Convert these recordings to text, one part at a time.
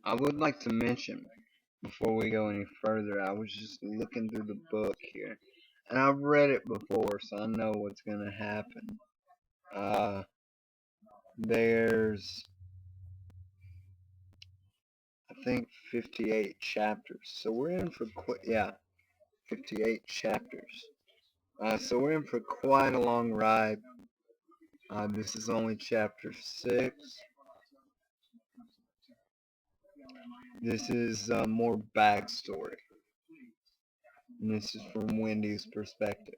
I would like to mention, before we go any further, I was just looking through the book here, and I've read it before, so I know what's going to happen. Uh, there's, I think, 58 chapters, so we're in for, yeah, 58 chapters. So we're in for quite a long ride. This is only chapter 6. This is more backstory, and this is from Wendy's perspective.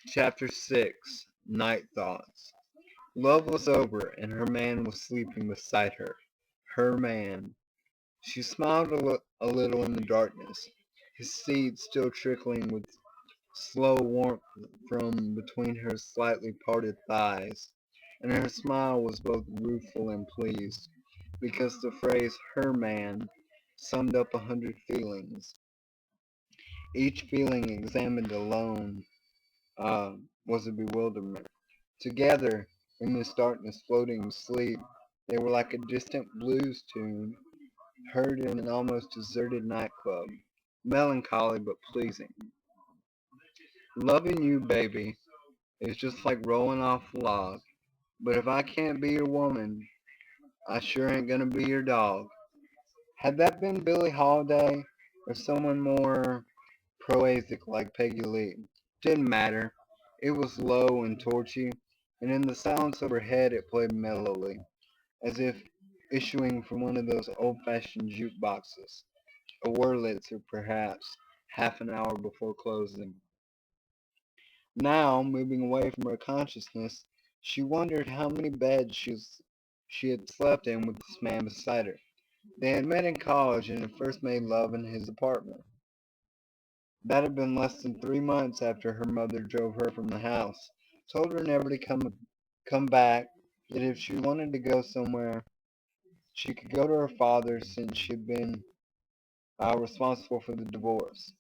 Chapter 6, Night Thoughts. Love was over, and her man was sleeping beside her. Her man. She smiled a little in the darkness, his seed still trickling with slow warmth from between her slightly parted thighs, and her smile was both rueful and pleased, because the phrase "her man" summed up 100 feelings. Each feeling examined alone was a bewilderment. Together, in this darkness floating in sleep, they were like a distant blues tune heard in an almost deserted nightclub, melancholy but pleasing. Loving you, baby, is just like rolling off a log, but if I can't be your woman, I sure ain't gonna be your dog. Had that been Billie Holiday or someone more proasic like Peggy Lee? Didn't matter. It was low and torchy, and in the silence of her head it played mellowly, as if issuing from one of those old-fashioned jukeboxes, a Wurlitzer perhaps, half an hour before closing. Now, moving away from her consciousness, she wondered how many beds she had slept in with this man beside her. They had met in college and had first made love in his apartment. That had been less than 3 months after her mother drove her from the house, told her never to come back, that if she wanted to go somewhere, she could go to her father's since she had been responsible for the divorce.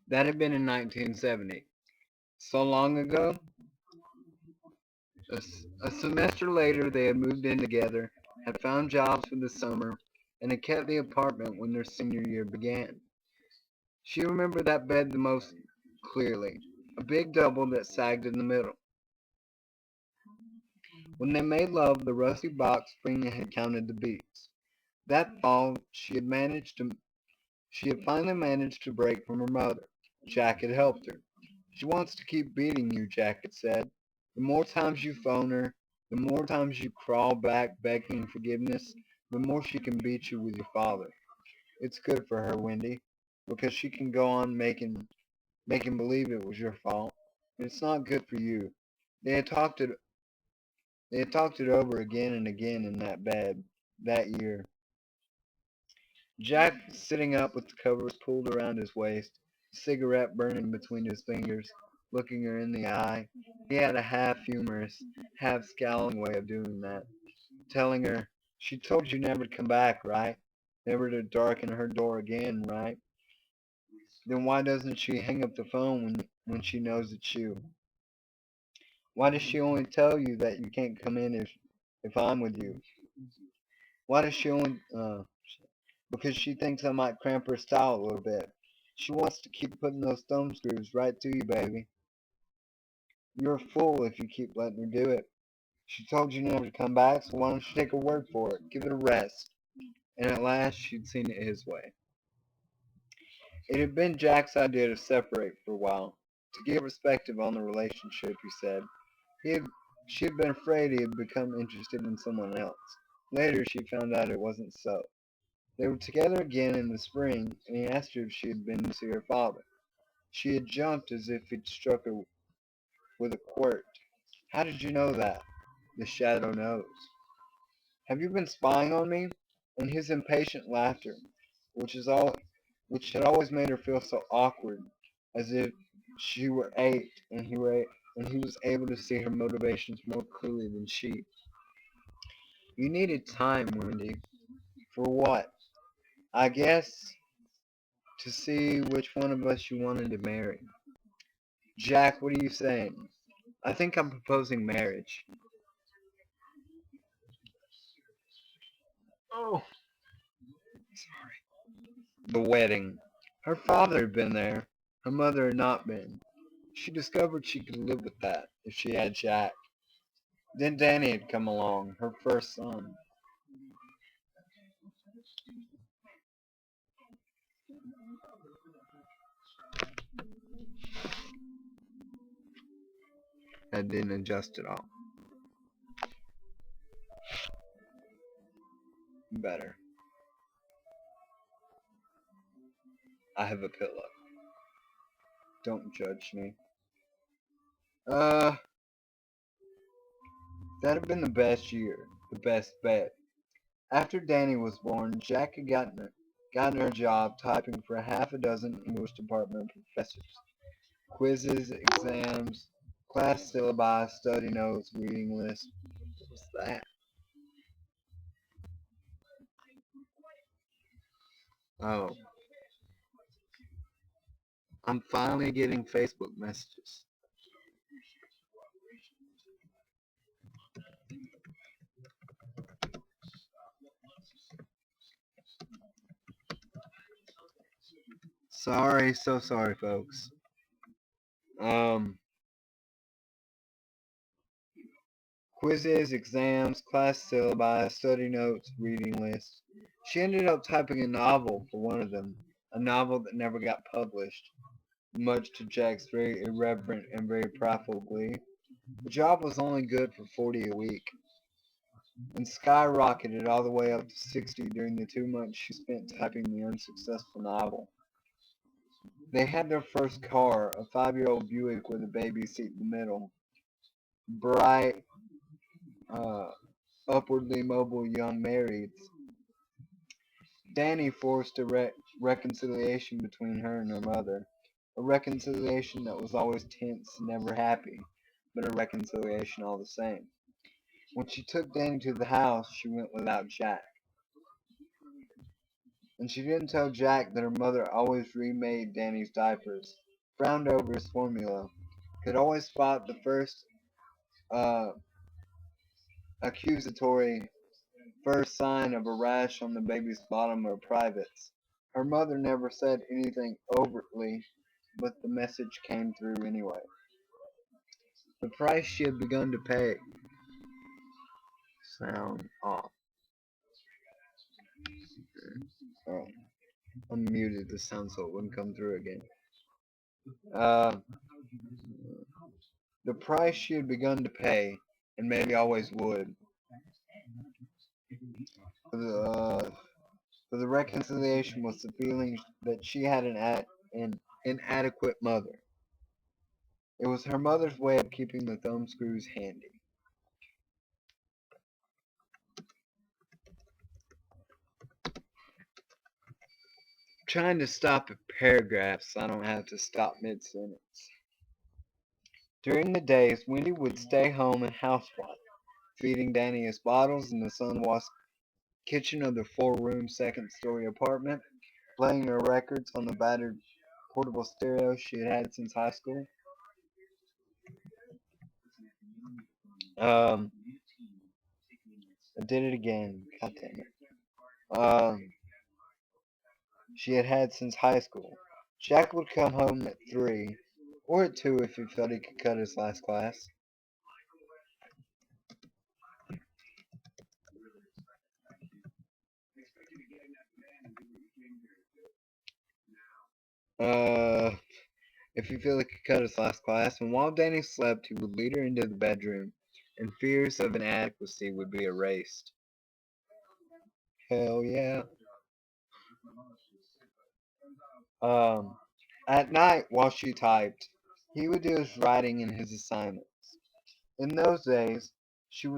That had been in 1970. So long ago, a semester later they had moved in together, had found jobs for the summer, and had kept the apartment when their senior year began. She remembered that bed the most clearly, a big double that sagged in the middle. When they made love, the rusty box spring had counted the beats. That fall, she had finally managed to break from her mother. Jack had helped her. She wants to keep beating you, Jack had said. The more times you phone her, the more times you crawl back begging forgiveness, the more she can beat you with your father. It's good for her, Wendy, because she can go on making believe it was your fault. But it's not good for you. They had talked it they had talked it over again and again in that bed that year. Jack sitting up with the covers pulled around his waist, a cigarette burning between his fingers, looking her in the eye. He had a half humorous, half scowling way of doing that, telling her, "She told you never to come back, right? Never to darken her door again, right? Then why doesn't she hang up the phone when she knows it's you? Why does she only tell you that you can't come in if I'm with you? Why does she only because she thinks I might cramp her style a little bit. She wants to keep putting those thumb screws right to you, baby. You're a fool if you keep letting her do it. She told you never to come back, so why don't you take her word for it? Give it a rest." And at last she'd seen it his way. It had been Jack's idea to separate for a while, to get perspective on the relationship, he said. He had, she had been afraid he had become interested in someone else. Later she found out it wasn't so. They were together again in the spring, and he asked her if she had been to see her father. She had jumped as if he'd struck her with a quirt. "How did you know that?" "The shadow knows." "Have you been spying on me?" And his impatient laughter, which is all, which had always made her feel so awkward, as if she were 8 and he was able to see her motivations more clearly than she. "You needed time, Wendy." "For what?" "I guess to see which one of us you wanted to marry." "Jack, what are you saying?" "I think I'm proposing marriage." Oh, the wedding. Her father had been there. Her mother had not been. She discovered she could live with that if she had Jack. Then Danny had come along, her first son. I didn't adjust at all. Better. I have a pillow. Don't judge me. Uh, that'd have been the best year, the best bet. After Danny was born, Jack had gotten her a job typing for half a dozen English department professors. Quizzes, exams, class syllabi, study notes, reading lists. What was that? Oh, I'm finally getting Facebook messages. Sorry, so sorry, folks. Um, quizzes, exams, class syllabi, study notes, reading lists. She ended up typing a novel for one of them, a novel that never got published, much to Jack's very irreverent and very prideful glee. The job was only good for 40 a week, and skyrocketed all the way up to 60 during the 2 months she spent typing the unsuccessful novel. They had their first car, a 5-year-old Buick with a baby seat in the middle. Bright, uh, upwardly mobile young marrieds. Danny forced a reconciliation between her and her mother. A reconciliation that was always tense and never happy, but a reconciliation all the same. When she took Danny to the house, she went without Jack. And she didn't tell Jack that her mother always remade Danny's diapers, frowned over his formula, could always spot the first uh, accusatory first sign of a rash on the baby's bottom or privates. Her mother never said anything overtly, but the message came through anyway. The price she had begun to pay. Sound off. Oh, I muted the sound so it wouldn't come through again. Uh, the price she had begun to pay, and maybe always would, for the reconciliation was the feeling that she had an inadequate mother. It was her mother's way of keeping the thumbscrews handy. Trying to stop a paragraph so I don't have to stop mid-sentence. During the days, Wendy would stay home and housewife, feeding Danny his bottles in the sun-washed kitchen of their four-room, second-story apartment, playing her records on the battered portable stereo she had had since high school. Um, I did it again. God damn it. She had had since high school. Jack would come home at 3, or at 2 if he felt he could cut his last class. Uh, if he felt he could cut his last class, and while Danny slept, he would lead her into the bedroom, and fears of inadequacy would be erased. Hell yeah. Um, at night, while she typed, he would do his writing and his assignments. In those days, she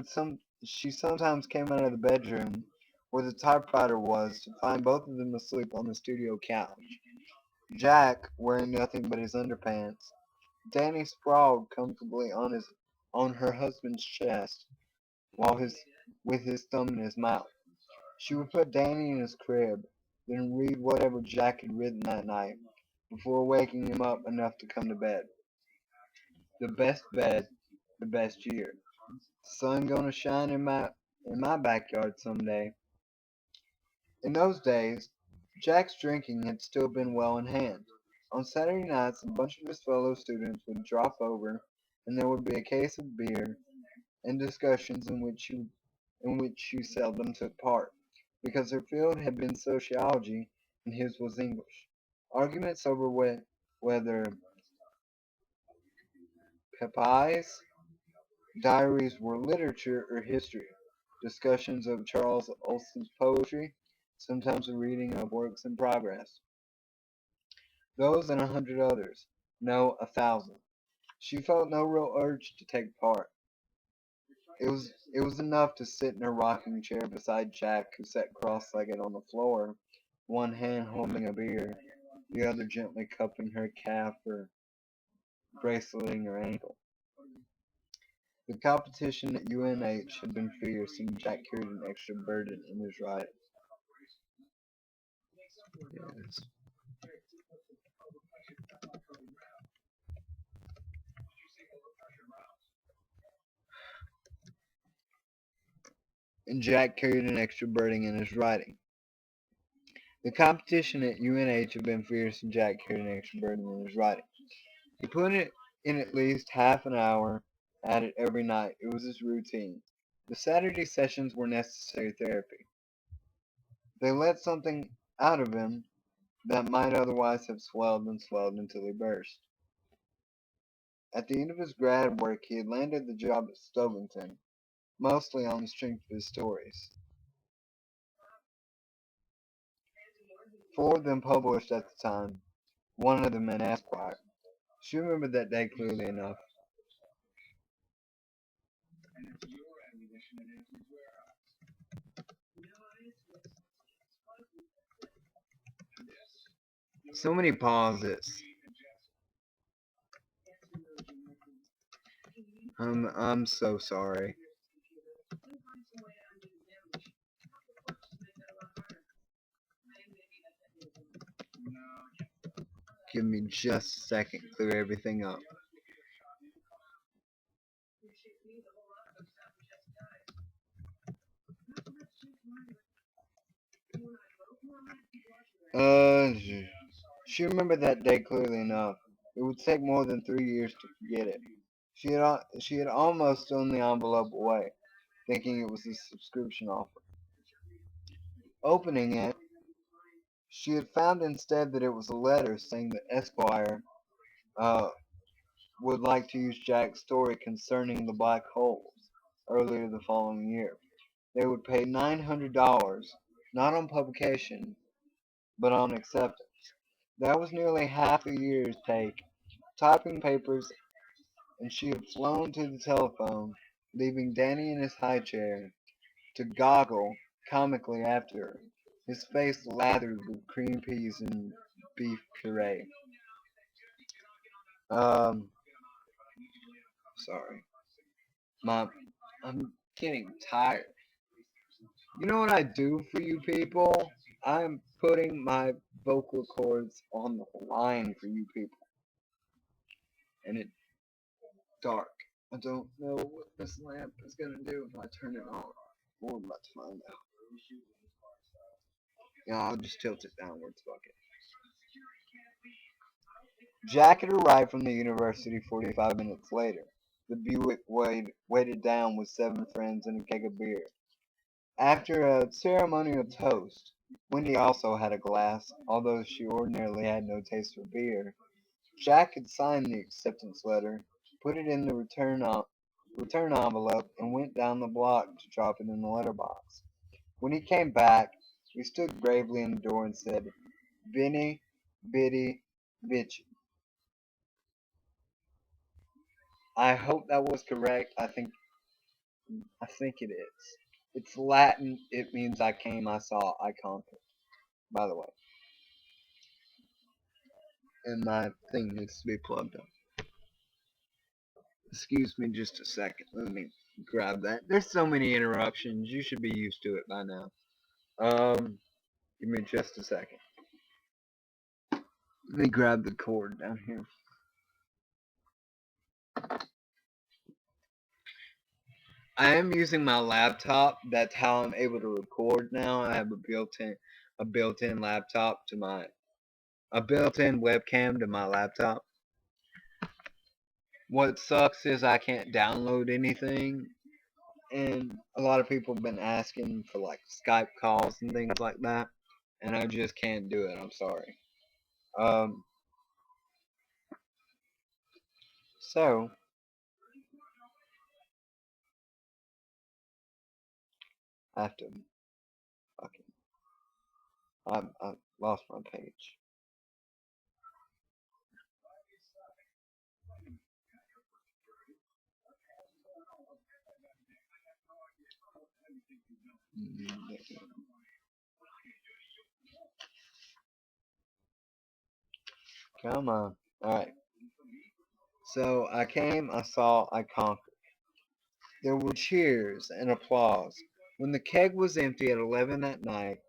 sometimes came out of the bedroom where the typewriter was to find both of them asleep on the studio couch. Jack wearing nothing but his underpants. Danny sprawled comfortably on her husband's chest, while his with his thumb in his mouth. She would put Danny in his crib, then read whatever Jack had written that night, before waking him up enough to come to bed. The best bed, the best year. Sun gonna shine in my backyard someday. In those days, Jack's drinking had still been well in hand. On Saturday nights, a bunch of his fellow students would drop over, and there would be a case of beer and discussions in which you seldom took part, because her field had been sociology and his was English. Arguments over whether Pepys diaries were literature or history, discussions of Charles Olson's poetry, sometimes a reading of works in progress. Those and 100 others, no, 1,000. She felt no real urge to take part. It was enough to sit in her rocking chair beside Jack, who sat cross-legged on the floor, one hand holding a beer, the other gently cupping her calf or braceleting her ankle. The competition at UNH had been fierce, and Jack carried an extra burden in his riding. Yes. And Jack carried an extra burden in his riding. The competition at UNH had been fierce, and Jack carried an extra burden in his riding. He put it in at least half an hour at it every night. It was his routine. The Saturday sessions were necessary therapy. They let something out of him that might otherwise have swelled and swelled until he burst. At the end of his grad work, he had landed the job at Stovington, mostly on the strength of his stories. Four of them published at the time, one of them in Esquire. She remembered that day clearly enough. So many pauses. I'm so sorry. Give me just a second, clear everything up. Uh, she remembered that day clearly enough. It would take more than 3 years to forget it. She had almost thrown the envelope away, thinking it was a subscription offer. Opening it, she had found instead that it was a letter saying that Esquire uh, would like to use Jack's story concerning the black holes earlier the following year. They would pay $900, not on publication, but on acceptance. That was nearly half a year's take, typing papers, and she had flown to the telephone, leaving Danny in his high chair to goggle comically after her, his face lathered with cream peas and beef puree. Um, sorry. My, I'm getting tired. You know what I do for you people? I'm putting my vocal cords on the line for you people. And it's dark. I don't know what this lamp is gonna do if I turn it on. We're about to find out. Yeah, I'll just tilt it downwards, fuck it. Jack had arrived from the university 45 minutes later. The Buick weighted down with 7 friends and a keg of beer. After a ceremonial toast, Wendy also had a glass, although she ordinarily had no taste for beer. Jack had signed the acceptance letter, put it in the return envelope, and went down the block to drop it in the letterbox. When he came back, he stood gravely in the door and said, "Vinny, Biddy, Bitchy." I hope that was correct. I think it is. It's Latin. It means I came, I saw, I conquered. By the way, and my thing needs to be plugged up. Excuse me just a second. Let me grab that. There's so many interruptions. You should be used to it by now. Give me just a second. Let me grab the cord down here. I am using my laptop. That's how I'm able to record now. I have a built-in laptop to my a built-in webcam to my laptop. What sucks is I can't download anything, and a lot of people have been asking for like Skype calls and things like that, and I just can't do it. I'm sorry. Um, so I have to fucking I lost my page. Come on. All right. So I came, I saw, I conquered. There were cheers and applause. When the keg was empty at 11 that night,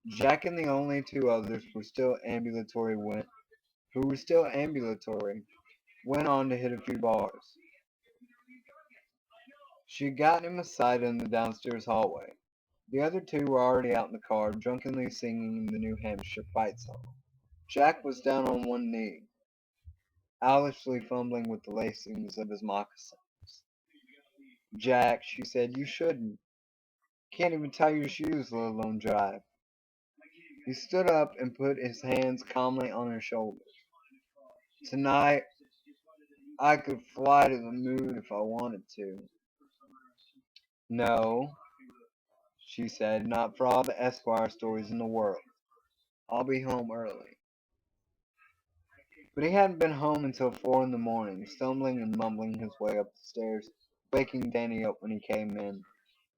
Jack and the only two others who were still ambulatory, went on to hit a few bars. She had gotten him a side in the downstairs hallway. The other two were already out in the car, drunkenly singing the New Hampshire fight song. Jack was down on one knee, owlishly fumbling with the lacings of his moccasins. Jack, she said, you shouldn't. Can't even tie your shoes, let alone drive. He stood up and put his hands calmly on her shoulders. Tonight, I could fly to the moon if I wanted to. No, she said, not for all the Esquire stories in the world. I'll be home early. But he hadn't been home until 4 in the morning, stumbling and mumbling his way up the stairs, waking Danny up when he came in.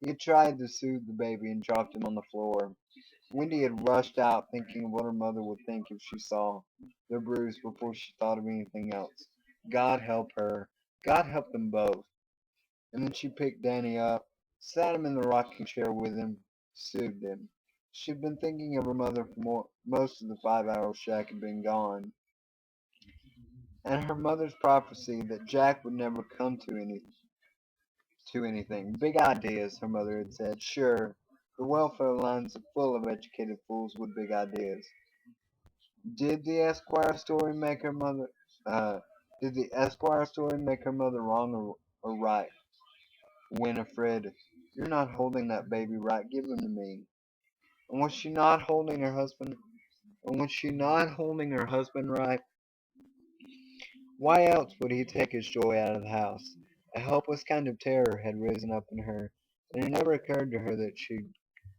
He had tried to soothe the baby and dropped him on the floor. Wendy had rushed out thinking of what her mother would think if she saw the bruise before she thought of anything else. God help her. God help them both. And then she picked Danny up, sat him in the rocking chair with him, soothed him. She'd been thinking of her mother for most of the 5 hours Jack had been gone, and her mother's prophecy that Jack would never come to anything. Big ideas, her mother had said. Sure, the welfare lines are full of educated fools with big ideas. Did the Esquire story make her mother? Uh, did the Esquire story make her mother wrong or right? Winifred, you're not holding that baby right. Give him to me. And was she not holding her husband? And was she not holding her husband right? Why else would he take his joy out of the house? A helpless kind of terror had risen up in her, and it never occurred to her that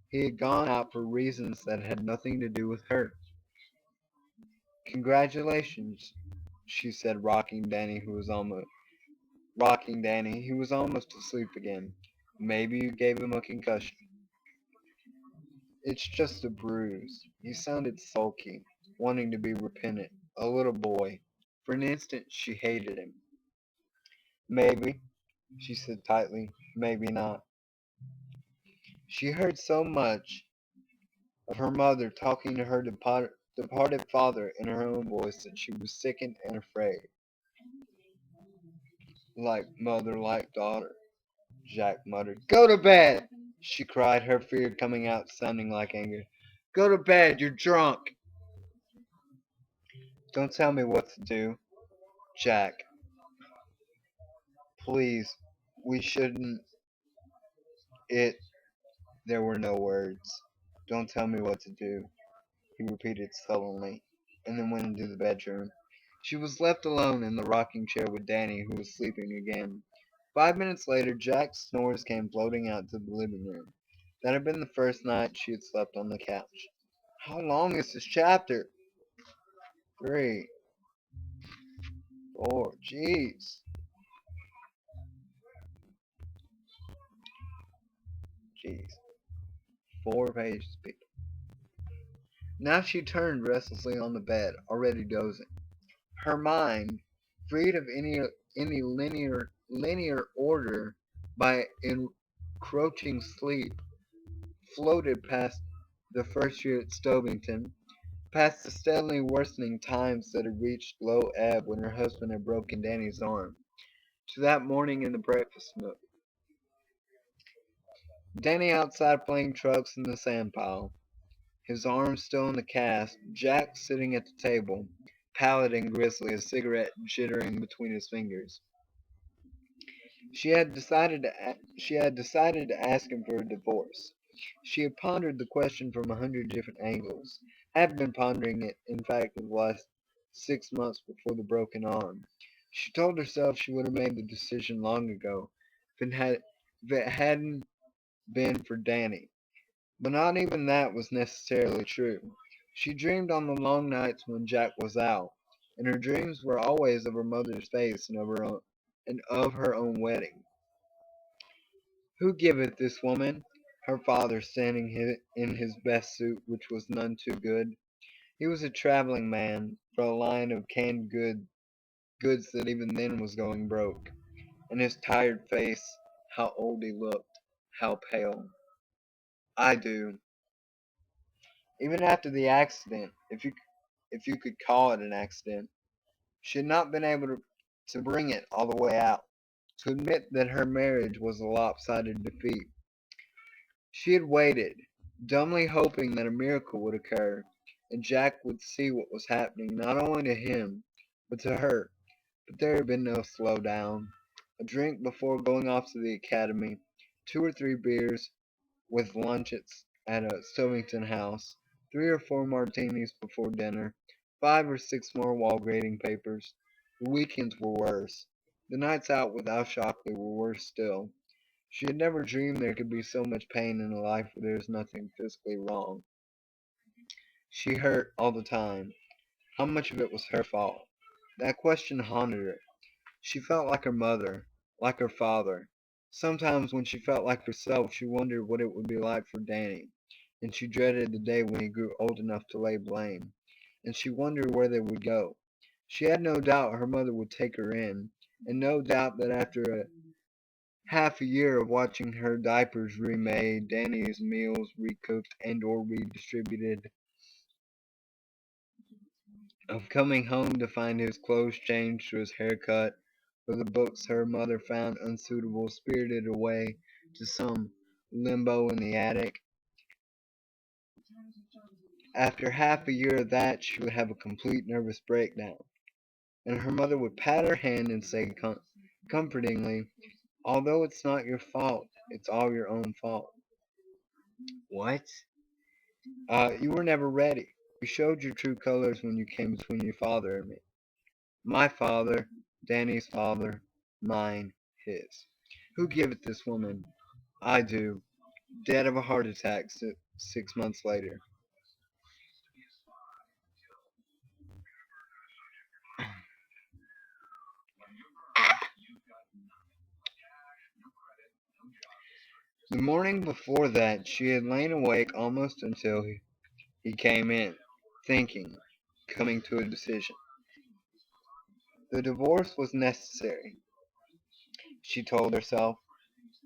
he had gone out for reasons that had nothing to do with her. Congratulations, she said, rocking Danny, who was almost asleep again. Maybe you gave him a concussion. It's just a bruise. He sounded sulky, wanting to be repentant. A little boy. For an instant she hated him. Maybe, she said tightly, maybe not. She heard so much of her mother talking to her departed father in her own voice that she was sickened and afraid. Like mother, like daughter, Jack muttered. Go to bed! She cried, her fear coming out sounding like anger. Go to bed, you're drunk! Don't tell me what to do, Jack. Please, we shouldn't. It. There were no words. Don't tell me what to do, he repeated sullenly, and then went into the bedroom. She was left alone in the rocking chair with Danny, who was sleeping again. 5 minutes later, Jack's snores came floating out to the living room. That had been the first night she had slept on the couch. How long is this chapter? 3, 4, jeez. Jeez. 4 pages, people. Now she turned restlessly on the bed, already dozing. Her mind, freed of any linear order by encroaching sleep, floated past the first year at Stovington, past the steadily worsening times that had reached low ebb when her husband had broken Danny's arm, to that morning in the breakfast nook. Danny outside playing trucks in the sandpile, his arms still in the cast, Jack sitting at the table, pallid and grisly, a cigarette jittering between his fingers. She had decided to ask him for a divorce. She had pondered the question from 100 different angles. Had been pondering it, in fact, for the last 6 months before the broken arm. She told herself she would have made the decision long ago if it hadn't been for Danny. But not even that was necessarily true. She dreamed on the long nights when Jack was out, and her dreams were always of her mother's face and of her own wedding. Who giveth this woman? Her father standing in his best suit, which was none too good. He was a travelling man for a line of canned goods that even then was going broke. And his tired face, how old he looked, how pale. I do. Even after the accident, if you could call it an accident, she had not been able to bring it all the way out, to admit that her marriage was a lopsided defeat. She had waited, dumbly hoping that a miracle would occur, and Jack would see what was happening not only to him, but to her. But there had been no slow down. A drink before going off to the academy, 2 or 3 beers with lunch at a Stovington house, 3 or 4 martinis before dinner, 5 or 6 more wall grading papers. The weekends were worse. The nights out with Al Shockley were worse still. She had never dreamed there could be so much pain in a life where there is nothing physically wrong. She hurt all the time. How much of it was her fault? That question haunted her. She felt like her mother, like her father. Sometimes when she felt like herself, she wondered what it would be like for Danny, and she dreaded the day when he grew old enough to lay blame, and she wondered where they would go. She had no doubt her mother would take her in, and no doubt that after a half a year of watching her diapers remade, Danny's meals recooked and or redistributed, of coming home to find his clothes changed to his haircut, or the books her mother found unsuitable spirited away to some limbo in the attic. After half a year of that, she would have a complete nervous breakdown, and her mother would pat her hand and say comfortingly, although it's not your fault, it's all your own fault. What? You were never ready. You showed your true colors when you came between your father and me. My father, Danny's father, mine, his. Who giveth this woman? I do. Dead of a heart attack 6 months later. The morning before that, she had lain awake almost until he came in, thinking, coming to a decision. The divorce was necessary, she told herself.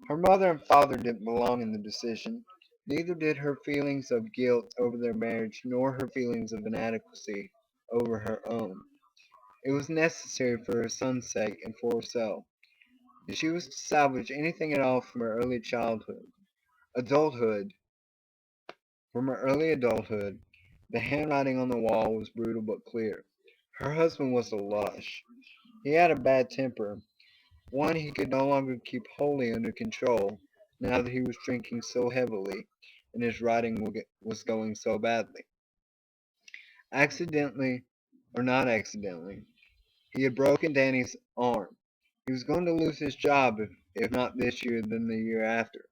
Her mother and father didn't belong in the decision. Neither did her feelings of guilt over their marriage nor her feelings of inadequacy over her own. It was necessary for her son's sake and for herself. If she was to salvage anything at all from her adulthood, adulthood, the handwriting on the wall was brutal but clear. Her husband was a lush. He had a bad temper, one he could no longer keep wholly under control now that he was drinking so heavily and his writing was going so badly. Accidentally or not accidentally, he had broken Danny's arm. He was going to lose his job if not this year, then the year after.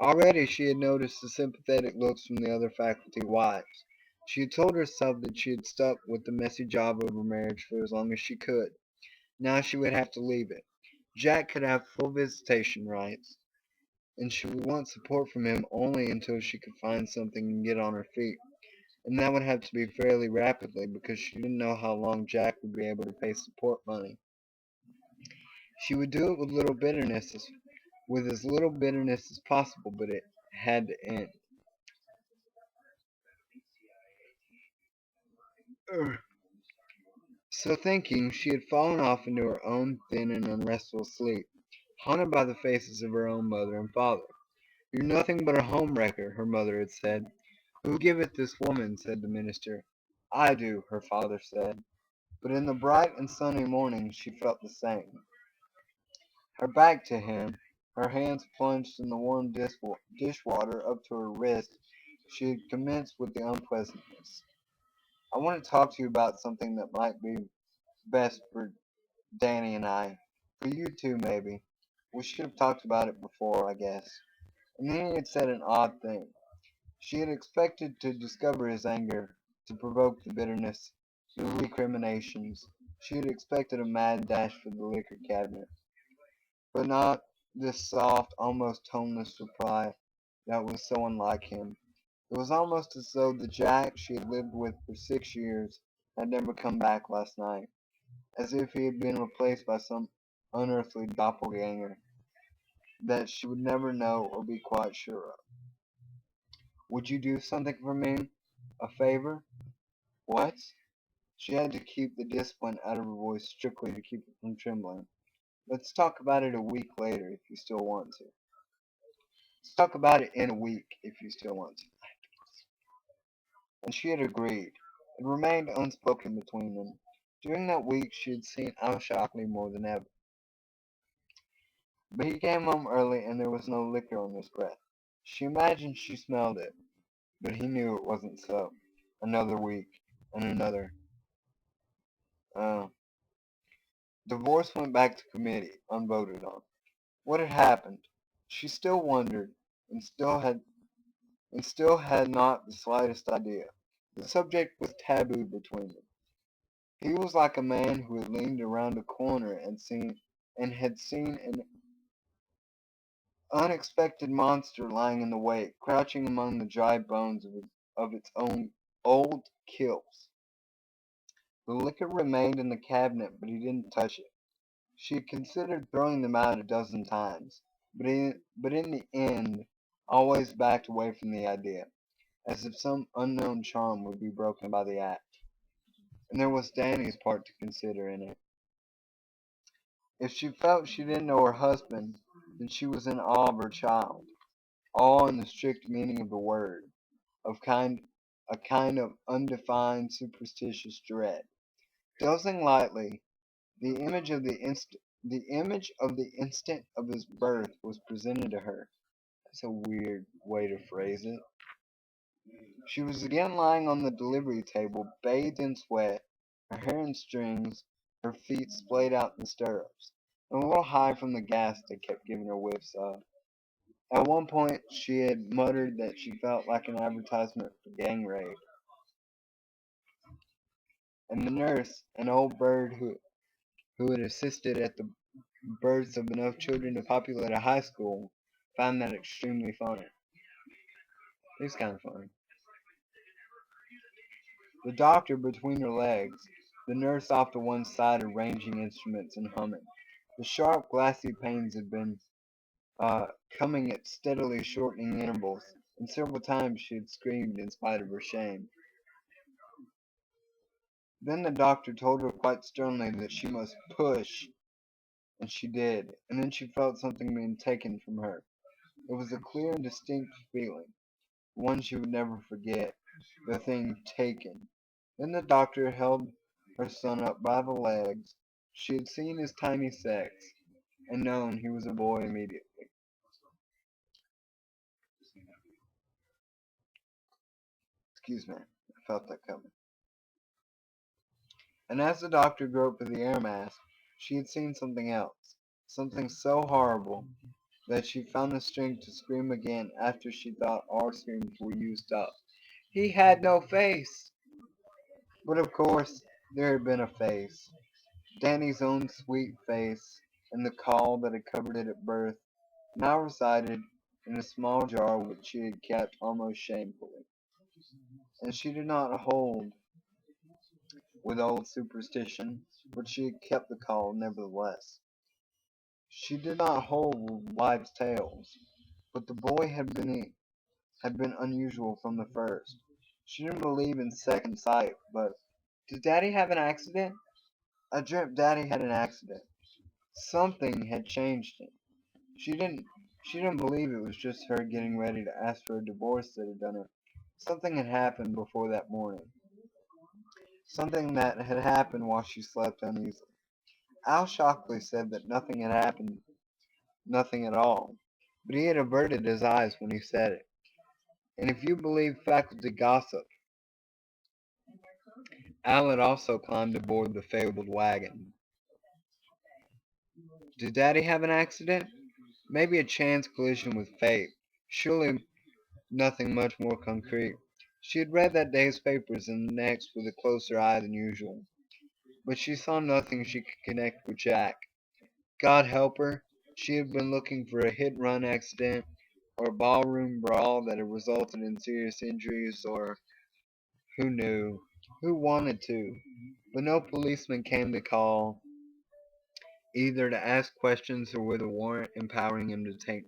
Already she had noticed the sympathetic looks from the other faculty wives. She had told herself that she had stuck with the messy job of her marriage for as long as she could. Now she would have to leave it. Jack could have full visitation rights, and she would want support from him only until she could find something and get on her feet. And that would have to be fairly rapidly because she didn't know how long Jack would be able to pay support money. She would do it with as little bitterness as possible, but it had to end. Ugh. So thinking, she had fallen off into her own thin and unrestful sleep, haunted by the faces of her own mother and father, "You're nothing but a homewrecker," her mother had said. "Who giveth this woman?" said the minister. "I do," her father said. But in the bright and sunny morning she felt the same. Her back to him, her hands plunged in the warm dishwater up to her wrist, she had commenced with the unpleasantness. "I want to talk to you about something that might be best for Danny and I. For you too, maybe. We should have talked about it before, I guess." And then he had said an odd thing. She had expected to discover his anger, to provoke the bitterness, the recriminations. She had expected a mad dash for the liquor cabinet, but not this soft, almost toneless reply that was so unlike him. It was almost as though the Jack she had lived with for 6 years had never come back last night, as if he had been replaced by some unearthly doppelganger that she would never know or be quite sure of. "Would you do something for me? A favor?" "What?" She had to keep the discipline out of her voice strictly to keep it from trembling. "Let's talk about it a week later if you still want to." "Let's talk about it in a week if you still want to." And she had agreed. It remained unspoken between them. During that week she had seen Al Shockley more than ever. But he came home early and there was no liquor on his breath. She imagined she smelled it, but he knew it wasn't so. Another week, and another. Uh, Divorce went back to committee, unvoted on. What had happened? She still wondered, and still had not the slightest idea. The subject was taboo between them. He was like a man who had leaned around a corner and had seen an unexpected monster lying in the wake, crouching among the dry bones of its own old kills. The liquor remained in the cabinet, but he didn't touch it. She had considered throwing them out a dozen times, but in the end always backed away from the idea, as if some unknown charm would be broken by the act. And there was Danny's part to consider in it. If she felt she didn't know her husband, then she was in awe of her child. Awe in the strict meaning of the word, of a kind of undefined superstitious dread. Dozing lightly, the image of the instant of his birth was presented to her. That's a weird way to phrase it. She was again lying on the delivery table, bathed in sweat, her hair in strings, her feet splayed out in the stirrups, and a little high from the gas that kept giving her whiffs of. At one point she had muttered that she felt like an advertisement for gang raid, and the nurse, an old bird who had assisted at the births of enough children to populate a high school, found that extremely funny. It's kind of funny. The doctor between her legs, the nurse off to one side arranging instruments and humming. The sharp, glassy pains had been uh, coming at steadily shortening intervals, and several times she had screamed in spite of her shame. Then the doctor told her quite sternly that she must push, and she did, and then she felt something being taken from her. It was a clear and distinct feeling, one she would never forget, the thing taken. Then the doctor held her son up by the legs. She had seen his tiny sex, and known he was a boy immediately. Excuse me, I felt that coming. And as the doctor groped for the air mask, she had seen something else, something so horrible that she found the strength to scream again after she thought all screams were used up. He had no face! But of course, there had been a face. Danny's own sweet face, and the caul that had covered it at birth now resided in a small jar which she had kept almost shamefully. And she did not hold with old superstition, but she had kept the caul nevertheless. She did not hold with wives' tales, but the boy had been unusual from the first. She didn't believe in second sight, but did Daddy have an accident? I dreamt Daddy had an accident. Something had changed him. She didn't She didn't believe it was just her getting ready to ask for a divorce that had done it. Something had happened before that morning. Something that had happened while she slept uneasily. Al Shockley said that nothing had happened, nothing at all. But he had averted his eyes when he said it. And if you believe faculty gossip, Al had also climbed aboard the fabled wagon. Did Daddy have an accident? Maybe a chance collision with fate. Surely nothing much more concrete. She had read that day's papers and the next with a closer eye than usual, but she saw nothing she could connect with Jack. God help her, she had been looking for a hit-run accident, or a ballroom brawl that had resulted in serious injuries, or who knew, who wanted to, but no policeman came to call, either to ask questions or with a warrant empowering him to take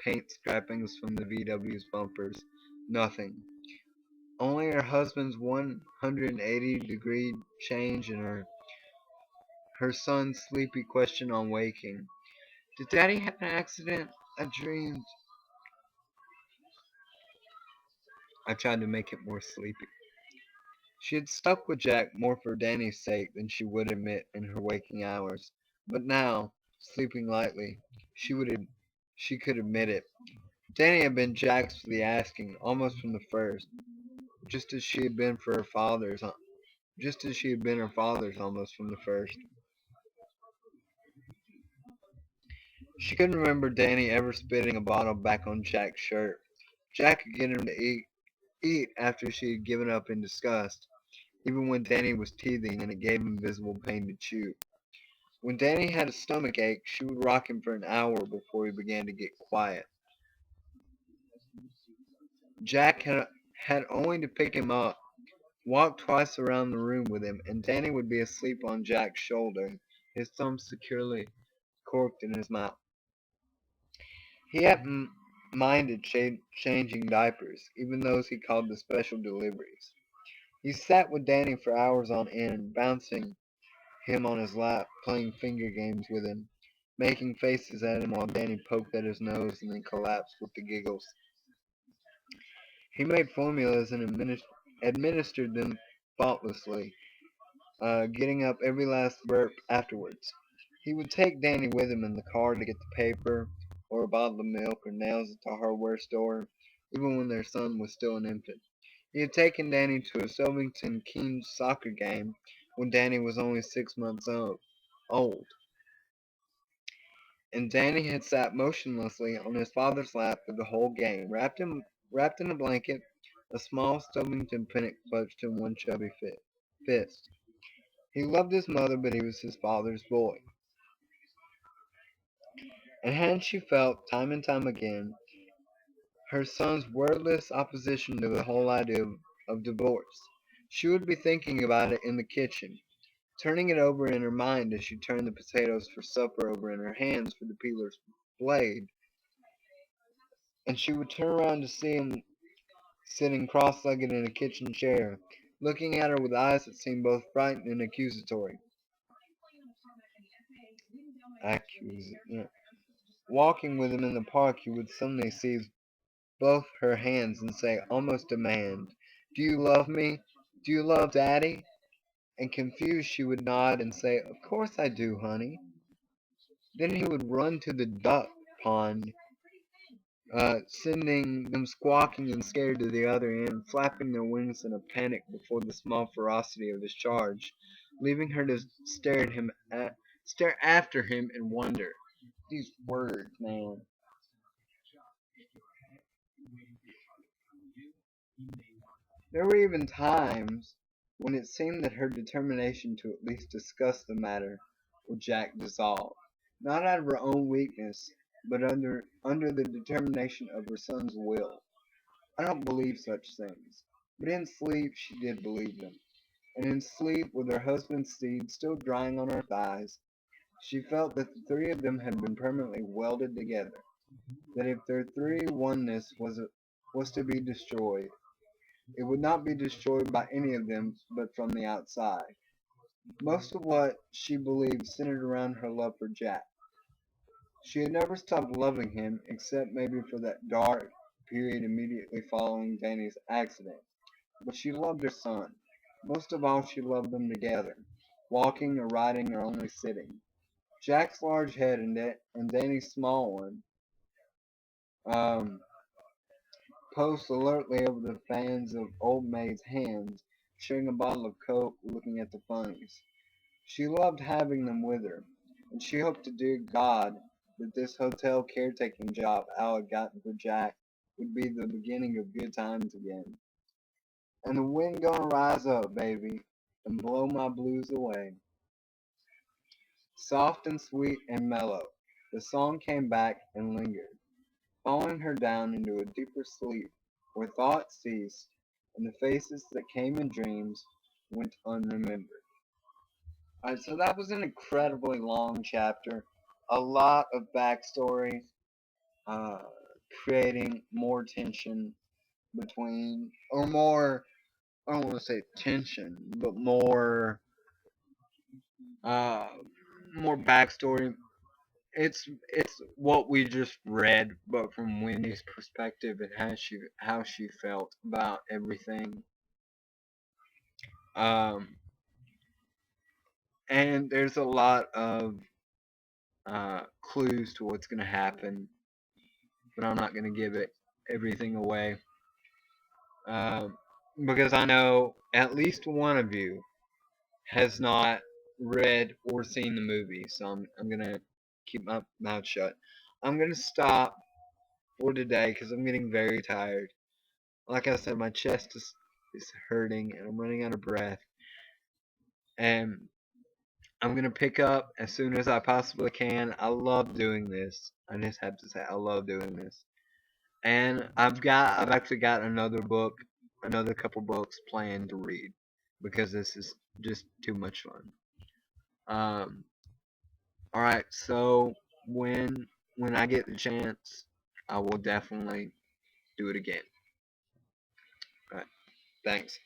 paint scrapings from the VW's bumpers. Nothing. Only her husband's 180-degree change and her son's sleepy question on waking. Did Daddy have an accident? I dreamed. I tried to make it more sleepy. She had stuck with Jack more for Danny's sake than she would admit in her waking hours. But now, sleeping lightly, she could admit it. Danny had been Jack's for the asking, almost from the first, just as she had been for her father's, just as she had been her father's almost from the first. She couldn't remember Danny ever spitting a bottle back on Jack's shirt. Jack could get him to eat after she had given up in disgust, even when Danny was teething and it gave him visible pain to chew. When Danny had a stomach ache, she would rock him for an hour before he began to get quiet. Jack had only to pick him up, walk twice around the room with him, and Danny would be asleep on Jack's shoulder, his thumb securely corked in his mouth. He hadn't minded changing diapers, even those he called the special deliveries. He sat with Danny for hours on end, bouncing him on his lap, playing finger games with him, making faces at him while Danny poked at his nose and then collapsed with the giggles. He made formulas and administered them thoughtlessly, getting up every last burp afterwards. He would take Danny with him in the car to get the paper, or a bottle of milk, or nails at the hardware store, even when their son was still an infant. He had taken Danny to a Sovington Keen's soccer game when Danny was only 6 months old, and Danny had sat motionlessly on his father's lap through the whole game, wrapped in a blanket, a small Stovington pennant clutched in one chubby fist. He loved his mother, but he was his father's boy. And hadn't she felt, time and time again, her son's wordless opposition to the whole idea of divorce? She would be thinking about it in the kitchen, turning it over in her mind as she turned the potatoes for supper over in her hands for the peeler's blade, and she would turn around to see him sitting cross-legged in a kitchen chair, looking at her with eyes that seemed both frightened and accusatory. Walking with him in the park, you would suddenly seize both her hands and say, almost demand, "Do you love me? Do you love Daddy?" And confused, she would nod and say, "Of course I do, honey." Then he would run to the duck pond, sending them squawking and scared to the other end, flapping their wings in a panic before the small ferocity of his charge, leaving her to stare after him in wonder. These words, man. There were even times when it seemed that her determination to at least discuss the matter with Jack dissolved, not out of her own weakness, but under the determination of her son's will. I don't believe such things, but in sleep she did believe them, and in sleep, with her husband's seed still drying on her thighs, she felt that the three of them had been permanently welded together, that if their three oneness was to be destroyed, it would not be destroyed by any of them but from the outside. Most of what she believed centered around her love for Jack. She had never stopped loving him, except maybe for that dark period immediately following Danny's accident. But she loved her son. Most of all, she loved them together, walking or riding or only sitting. Jack's large head and Danny's small one um, posed alertly over the fans of old maid's hands, sharing a bottle of Coke, looking at the funnies. She loved having them with her, and she hoped to dear God that this hotel caretaking job Al had gotten for Jack would be the beginning of good times again. And the wind gonna rise up, baby, and blow my blues away. Soft and sweet and mellow, the song came back and lingered, following her down into a deeper sleep where thought ceased and the faces that came in dreams went unremembered. Alright, so that was an incredibly long chapter. A lot of backstory, uh, creating more tension between, or more, I don't want to say tension, but uh, more backstory. It's what we just read, but from Wendy's perspective and how she felt about everything. Um, and there's a lot of clues to what's gonna happen, but I'm not gonna give it everything away, um, because I know at least one of you has not read or seen the movie, so I'm gonna keep my mouth shut. I'm gonna stop for today because I'm getting very tired. Like I said, my chest is hurting and I'm running out of breath. And I'm gonna pick up as soon as I possibly can. I love doing this. I just have to say I love doing this. And I've actually got another couple books planned to read because this is just too much fun. Um, all right, so when I get the chance, I will definitely do it again. All right, thanks.